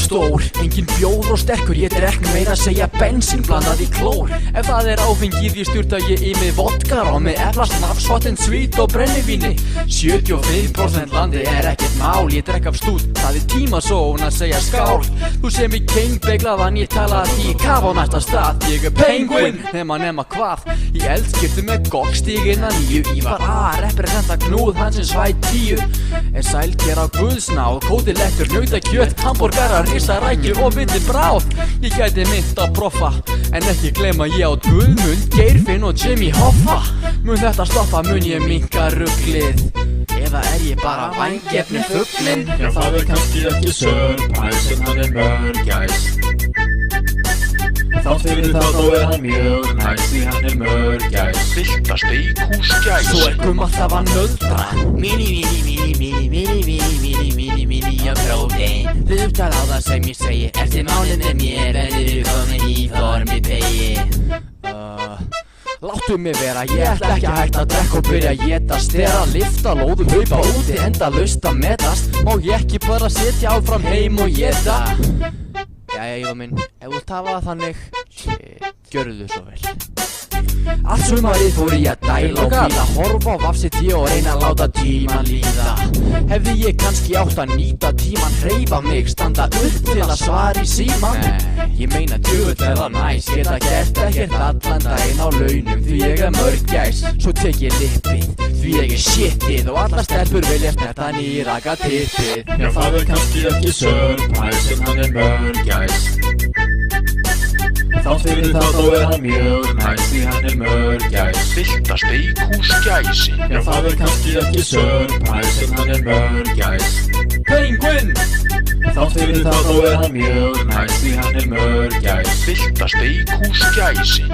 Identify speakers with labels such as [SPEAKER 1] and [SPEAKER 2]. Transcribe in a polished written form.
[SPEAKER 1] stór, engin bjór og sterkur, ég drekk meira að segja bensín blandað í klór. Ef það áfengið ég styrta ég í mig vodkar og með eflasnafs, hotinn, svít og brennivíni. 75% landi ekkert mál, ég drekk af stút, það tímasón að segja skál. Þú sé mig king beglaðan, ég tala því kaf á næsta stað. Ég penguin, nema hvað, í eldskiptu með goggstígina 9. Ívar A, representa knúð hansins svæð 10. Sælker á guðsnáð, kótilettur, nautakjöt, hambúrgarar, risarækju og viti bráð. Ég gæti mynd að proffa, en ekki gleyma ég á Guðmund, Geirfinn og Jimmy Hoffa. Mun þetta stoppa, mun ég minka ruglið, eða ég bara vængefni fuglinn?
[SPEAKER 2] Já, það kannski ekki surprise, en hann mörgæs. Þátt fyrir þá hann mjög næs, því hann mörgæs.
[SPEAKER 3] Villta steikhúsgæs.
[SPEAKER 1] Svo gum alltaf að nöldra. Mini og prótein. Hlutar á það sem ég segi, eftir málið með mér komin í formi pegi. Láttu mig vera, ég ætla ekki að hætta að drekka og byrja að éta, stera, lifta, lóðum, hlaupa úti, endalaust að metast. Má ég ekki bara setja áfram heim og éta? Jæja, Ívar minn, ef þú hafa það þannig, gjörðu svo vel. Allt sumarið fór ég að dæla og bíla, horfa á Vafsity og reyna að láta tíman líða. Hefði ég kannski átt að nýta tíman, hreyfa mig, standa upp til að svara í síman? Ég meina djöfull eða næs, geta gert ekkert allan daginn á launum, því ég mörgæs. Svo tek ég lippið, því ég shitið og allar stelpur vilja snerta nýraka tippið.
[SPEAKER 2] Já, það kannski ekki surprise, en hann mörgæs. Þátt fyrir þá hann mjög næs, því hann mörgæs.
[SPEAKER 3] Villta steikhúsgæsi.
[SPEAKER 2] Já, það kannski ekki surprise, en hann mörgæs.
[SPEAKER 1] Penguin!
[SPEAKER 2] Þátt fyrir þá hann mjög næs, því hann mörgæs.
[SPEAKER 3] Villta steikhúsgæsi.